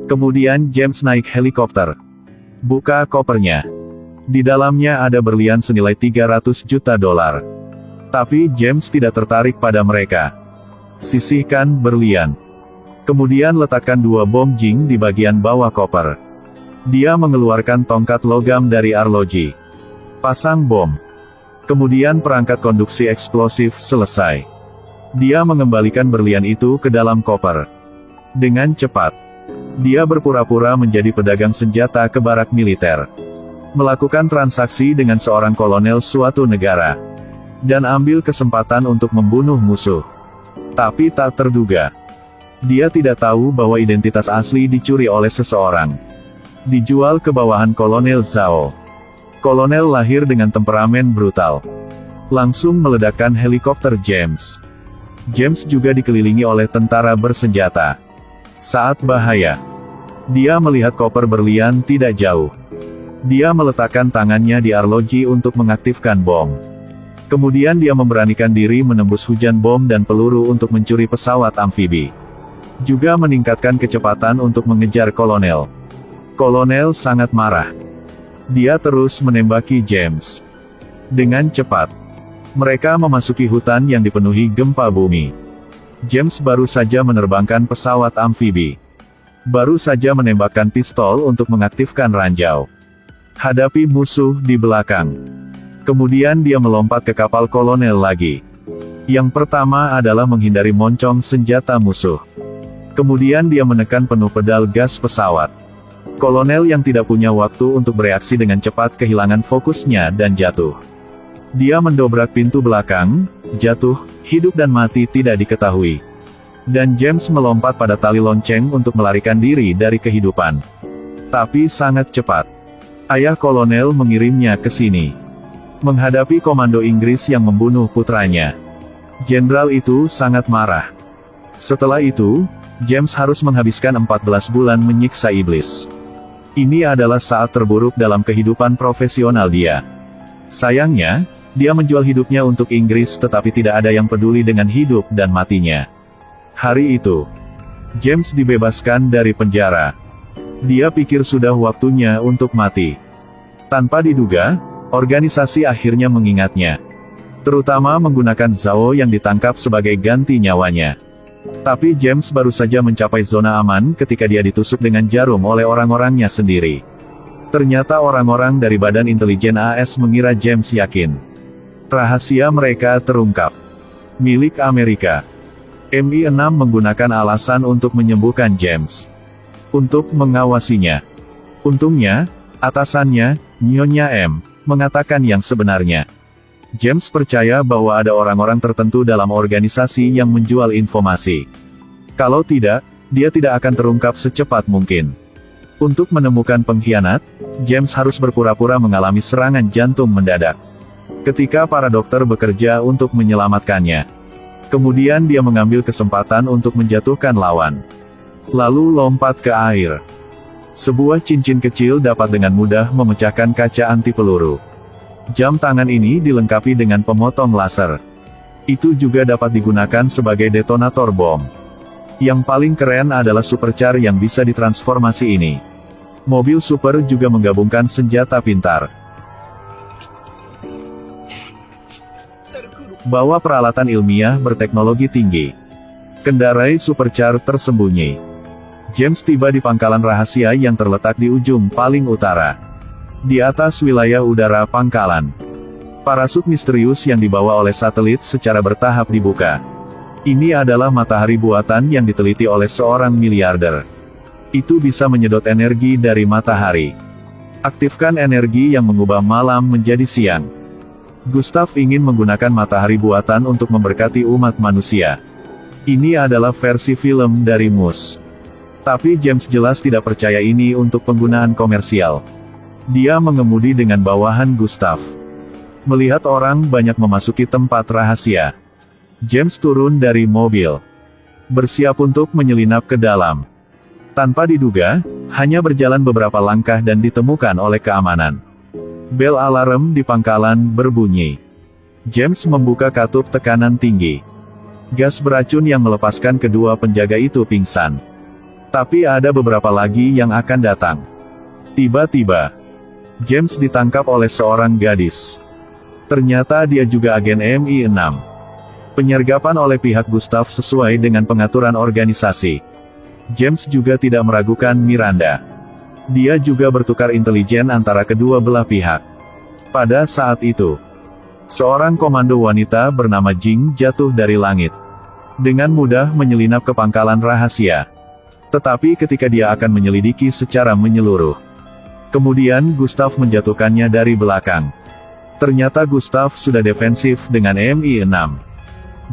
Kemudian James naik helikopter. Buka kopernya. Di dalamnya ada berlian senilai 300 juta dolar. Tapi James tidak tertarik pada mereka. Sisihkan berlian. Kemudian letakkan 2 bom jing di bagian bawah koper. Dia mengeluarkan tongkat logam dari arloji. Pasang bom. Kemudian perangkat konduksi eksplosif selesai. Dia mengembalikan berlian itu ke dalam koper. Dengan cepat, dia berpura-pura menjadi pedagang senjata ke barak militer. Melakukan transaksi dengan seorang kolonel suatu negara. Dan ambil kesempatan untuk membunuh musuh. Tapi tak terduga. Dia tidak tahu bahwa identitas asli dicuri oleh seseorang. Dijual ke bawahan Kolonel Zhao. Kolonel lahir dengan temperamen brutal. Langsung meledakkan helikopter James. James juga dikelilingi oleh tentara bersenjata. Saat bahaya, dia melihat koper berlian tidak jauh. Dia meletakkan tangannya di arloji untuk mengaktifkan bom. Kemudian dia memberanikan diri menembus hujan bom dan peluru untuk mencuri pesawat amfibi. Juga meningkatkan kecepatan untuk mengejar kolonel. Kolonel sangat marah. Dia terus menembaki James. Dengan cepat, mereka memasuki hutan yang dipenuhi gempa bumi. James baru saja menerbangkan pesawat amfibi. Baru saja menembakkan pistol untuk mengaktifkan ranjau. Hadapi musuh di belakang. Kemudian dia melompat ke kapal kolonel lagi. Yang pertama adalah menghindari moncong senjata musuh. Kemudian dia menekan penuh pedal gas pesawat. Kolonel yang tidak punya waktu untuk bereaksi dengan cepat kehilangan fokusnya dan jatuh. Dia mendobrak pintu belakang, jatuh, hidup dan mati tidak diketahui. Dan James melompat pada tali lonceng untuk melarikan diri dari kehidupan. Tapi sangat cepat. Ayah kolonel mengirimnya ke sini. Menghadapi komando Inggris yang membunuh putranya. Jenderal itu sangat marah. Setelah itu, James harus menghabiskan 14 bulan menyiksa iblis. Ini adalah saat terburuk dalam kehidupan profesional dia. Sayangnya, dia menjual hidupnya untuk Inggris tetapi tidak ada yang peduli dengan hidup dan matinya. Hari itu, James dibebaskan dari penjara. Dia pikir sudah waktunya untuk mati. Tanpa diduga, organisasi akhirnya mengingatnya. Terutama menggunakan Zhao yang ditangkap sebagai ganti nyawanya. Tapi James baru saja mencapai zona aman ketika dia ditusuk dengan jarum oleh orang-orangnya sendiri. Ternyata orang-orang dari Badan Intelijen AS mengira James yakin. Rahasia mereka terungkap. Milik Amerika. MI6 menggunakan alasan untuk menyembuhkan James. Untuk mengawasinya. Untungnya, atasannya, Nyonya M, mengatakan yang sebenarnya. James percaya bahwa ada orang-orang tertentu dalam organisasi yang menjual informasi. Kalau tidak, dia tidak akan terungkap secepat mungkin. Untuk menemukan pengkhianat, James harus berpura-pura mengalami serangan jantung mendadak. Ketika para dokter bekerja untuk menyelamatkannya. Kemudian dia mengambil kesempatan untuk menjatuhkan lawan. Lalu lompat ke air. Sebuah cincin kecil dapat dengan mudah memecahkan kaca anti peluru. Jam tangan ini dilengkapi dengan pemotong laser. Itu juga dapat digunakan sebagai detonator bom. Yang paling keren adalah supercar yang bisa ditransformasi ini. Mobil super juga menggabungkan senjata pintar. Bawa peralatan ilmiah berteknologi tinggi. Kendarai supercar tersembunyi. James tiba di pangkalan rahasia yang terletak di ujung paling utara. Di atas wilayah udara pangkalan. Parasut misterius yang dibawa oleh satelit secara bertahap dibuka. Ini adalah matahari buatan yang diteliti oleh seorang miliarder. Itu bisa menyedot energi dari matahari. Aktifkan energi yang mengubah malam menjadi siang. Gustav ingin menggunakan matahari buatan untuk memberkati umat manusia. Ini adalah versi film dari Mus. Tapi James jelas tidak percaya ini untuk penggunaan komersial. Dia mengemudi dengan bawahan Gustav. Melihat orang banyak memasuki tempat rahasia. James turun dari mobil. Bersiap untuk menyelinap ke dalam. Tanpa diduga, hanya berjalan beberapa langkah dan ditemukan oleh keamanan. Bel alarm di pangkalan berbunyi. James membuka katup tekanan tinggi. Gas beracun yang melepaskan kedua penjaga itu pingsan. Tapi ada beberapa lagi yang akan datang. Tiba-tiba, James ditangkap oleh seorang gadis. Ternyata dia juga agen MI6. Penyergapan oleh pihak Gustav sesuai dengan pengaturan organisasi. James juga tidak meragukan Miranda. Dia juga bertukar intelijen antara kedua belah pihak. Pada saat itu, seorang komando wanita bernama Jing jatuh dari langit. Dengan mudah menyelinap ke pangkalan rahasia. Tetapi ketika dia akan menyelidiki secara menyeluruh, kemudian Gustav menjatuhkannya dari belakang. Ternyata Gustav sudah defensif dengan MI6.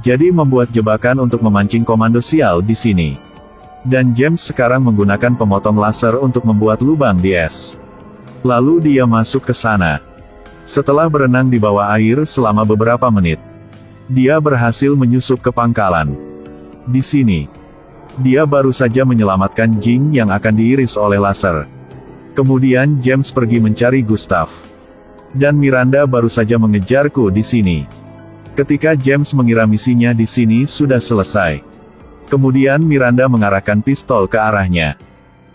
Jadi membuat jebakan untuk memancing komando sial di sini. Dan James sekarang menggunakan pemotong laser untuk membuat lubang di es. Lalu dia masuk ke sana. Setelah berenang di bawah air selama beberapa menit, dia berhasil menyusup ke pangkalan. Di sini, dia baru saja menyelamatkan Jing yang akan diiris oleh laser. Kemudian James pergi mencari Gustav. Dan Miranda baru saja mengejarku di sini. Ketika James mengira misinya di sini sudah selesai, kemudian Miranda mengarahkan pistol ke arahnya.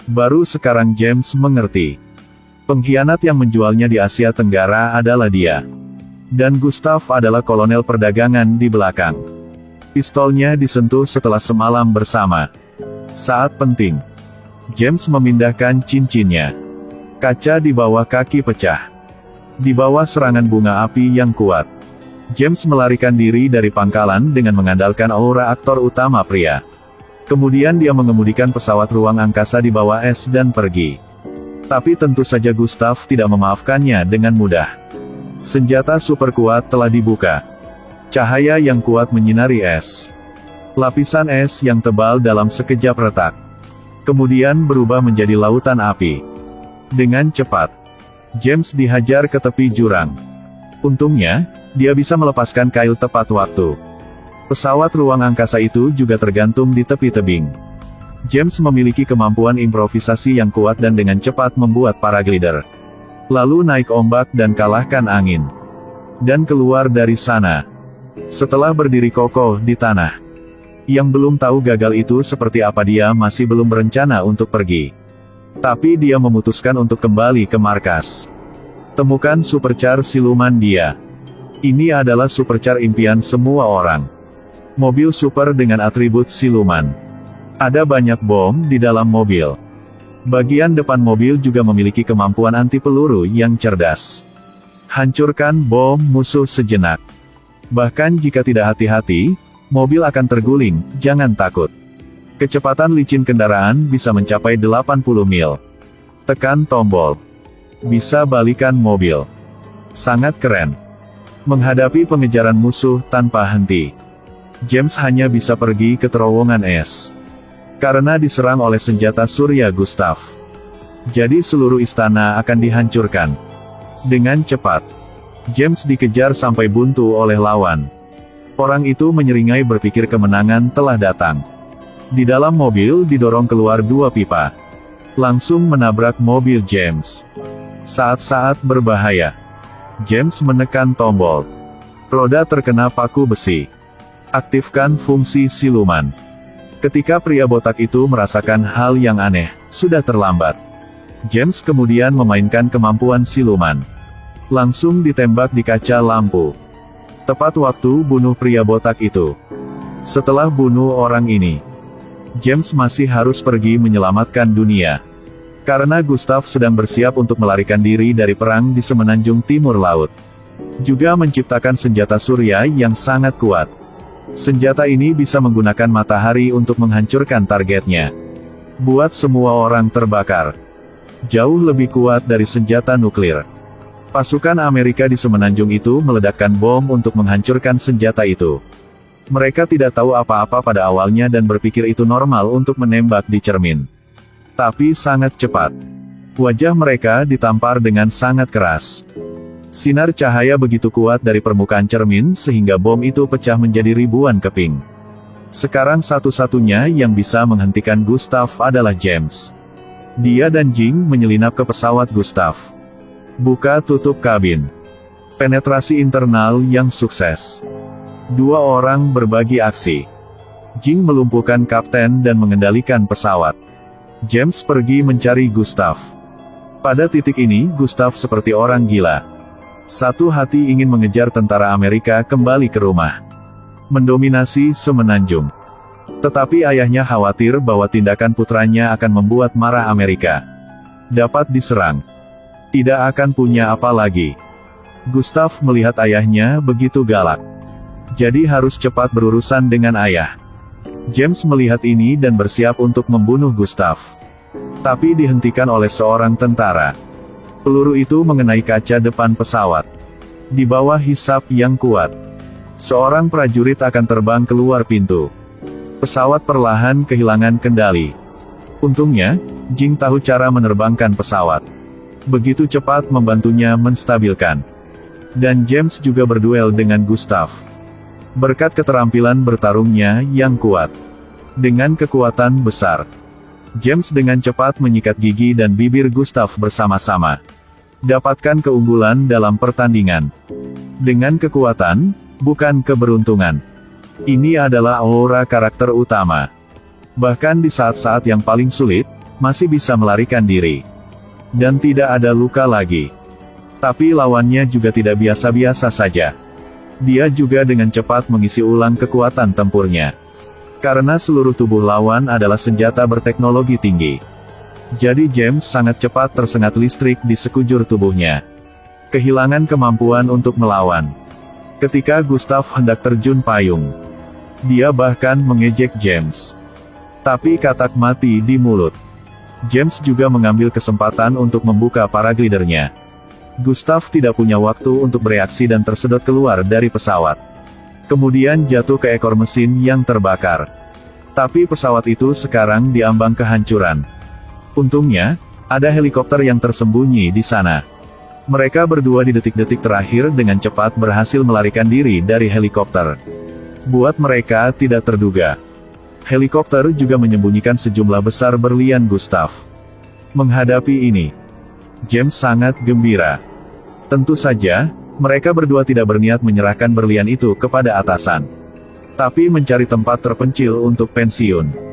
Baru sekarang James mengerti. Pengkhianat yang menjualnya di Asia Tenggara adalah dia. Dan Gustav adalah kolonel perdagangan di belakang. Pistolnya disentuh setelah semalam bersama. Saat penting, James memindahkan cincinnya. Kaca di bawah kaki pecah. Di bawah serangan bunga api yang kuat, James melarikan diri dari pangkalan dengan mengandalkan aura aktor utama pria. Kemudian dia mengemudikan pesawat ruang angkasa di bawah es dan pergi. Tapi tentu saja Gustav tidak memaafkannya dengan mudah. Senjata super kuat telah dibuka. Cahaya yang kuat menyinari es. Lapisan es yang tebal dalam sekejap retak. Kemudian berubah menjadi lautan api. Dengan cepat, James dihajar ke tepi jurang. Untungnya, dia bisa melepaskan kail tepat waktu. Pesawat ruang angkasa itu juga tergantung di tepi tebing. James memiliki kemampuan improvisasi yang kuat dan dengan cepat membuat paraglider. Lalu naik ombak dan kalahkan angin. Dan keluar dari sana. Setelah berdiri kokoh di tanah. Yang belum tahu gagal itu seperti apa, dia masih belum berencana untuk pergi. Tapi dia memutuskan untuk kembali ke markas. Temukan supercar siluman dia. Ini adalah supercar impian semua orang. Mobil super dengan atribut siluman. Ada banyak bom di dalam mobil. Bagian depan mobil juga memiliki kemampuan anti peluru yang cerdas. Hancurkan bom musuh sejenak. Bahkan jika tidak hati-hati, mobil akan terguling, jangan takut. Kecepatan licin kendaraan bisa mencapai 80 mil. Tekan tombol. Bisa balikan mobil. Sangat keren. Menghadapi pengejaran musuh tanpa henti. James hanya bisa pergi ke terowongan es. Karena diserang oleh senjata surya Gustav. Jadi seluruh istana akan dihancurkan. Dengan cepat, James dikejar sampai buntu oleh lawan. Orang itu menyeringai berpikir kemenangan telah datang. Di dalam mobil didorong keluar dua pipa. Langsung menabrak mobil James. Saat-saat berbahaya, James menekan tombol. Roda terkena paku besi. Aktifkan fungsi siluman. Ketika pria botak itu merasakan hal yang aneh, sudah terlambat. James kemudian memainkan kemampuan siluman. Langsung ditembak di kaca lampu. Tepat waktu bunuh pria botak itu. Setelah bunuh orang ini, James masih harus pergi menyelamatkan dunia. Karena Gustav sedang bersiap untuk melarikan diri dari perang di semenanjung timur laut. Juga menciptakan senjata surya yang sangat kuat. Senjata ini bisa menggunakan matahari untuk menghancurkan targetnya. Buat semua orang terbakar. Jauh lebih kuat dari senjata nuklir. Pasukan Amerika di semenanjung itu meledakkan bom untuk menghancurkan senjata itu. Mereka tidak tahu apa-apa pada awalnya dan berpikir itu normal untuk menembak di cermin. Tapi sangat cepat. Wajah mereka ditampar dengan sangat keras. Sinar cahaya begitu kuat dari permukaan cermin sehingga bom itu pecah menjadi ribuan keping. Sekarang satu-satunya yang bisa menghentikan Gustav adalah James. Dia dan Jing menyelinap ke pesawat Gustav. Buka tutup kabin. Penetrasi internal yang sukses. Dua orang berbagi aksi. Jing melumpuhkan kapten dan mengendalikan pesawat. James pergi mencari Gustav. Pada titik ini, Gustav seperti orang gila. Satu hati ingin mengejar tentara Amerika kembali ke rumah, mendominasi semenanjung. Tetapi ayahnya khawatir bahwa tindakan putranya akan membuat marah Amerika. Dapat diserang, tidak akan punya apa lagi. Gustav melihat ayahnya begitu galak, jadi harus cepat berurusan dengan ayah. James melihat ini dan bersiap untuk membunuh Gustav. Tapi dihentikan oleh seorang tentara. Peluru itu mengenai kaca depan pesawat. Di bawah hisap yang kuat, seorang prajurit akan terbang keluar pintu. Pesawat perlahan kehilangan kendali. Untungnya, Jing tahu cara menerbangkan pesawat. Begitu cepat membantunya menstabilkan. Dan James juga berduel dengan Gustav. Berkat keterampilan bertarungnya yang kuat. Dengan kekuatan besar, James dengan cepat menyikat gigi dan bibir Gustav bersama-sama. Dapatkan keunggulan dalam pertandingan. Dengan kekuatan, bukan keberuntungan. Ini adalah aura karakter utama. Bahkan di saat-saat yang paling sulit, masih bisa melarikan diri. Dan tidak ada luka lagi. Tapi lawannya juga tidak biasa-biasa saja. Dia juga dengan cepat mengisi ulang kekuatan tempurnya. Karena seluruh tubuh lawan adalah senjata berteknologi tinggi. Jadi James sangat cepat tersengat listrik di sekujur tubuhnya. Kehilangan kemampuan untuk melawan. Ketika Gustav hendak terjun payung, dia bahkan mengejek James. Tapi katak mati di mulut. James juga mengambil kesempatan untuk membuka paraglidernya. Gustav tidak punya waktu untuk bereaksi dan tersedot keluar dari pesawat. Kemudian jatuh ke ekor mesin yang terbakar. Tapi pesawat itu sekarang diambang kehancuran. Untungnya, ada helikopter yang tersembunyi di sana. Mereka berdua di detik-detik terakhir dengan cepat berhasil melarikan diri dari helikopter. Buat mereka tidak terduga, helikopter juga menyembunyikan sejumlah besar berlian Gustav. Menghadapi ini, James sangat gembira. Tentu saja, mereka berdua tidak berniat menyerahkan berlian itu kepada atasan, tapi mencari tempat terpencil untuk pensiun.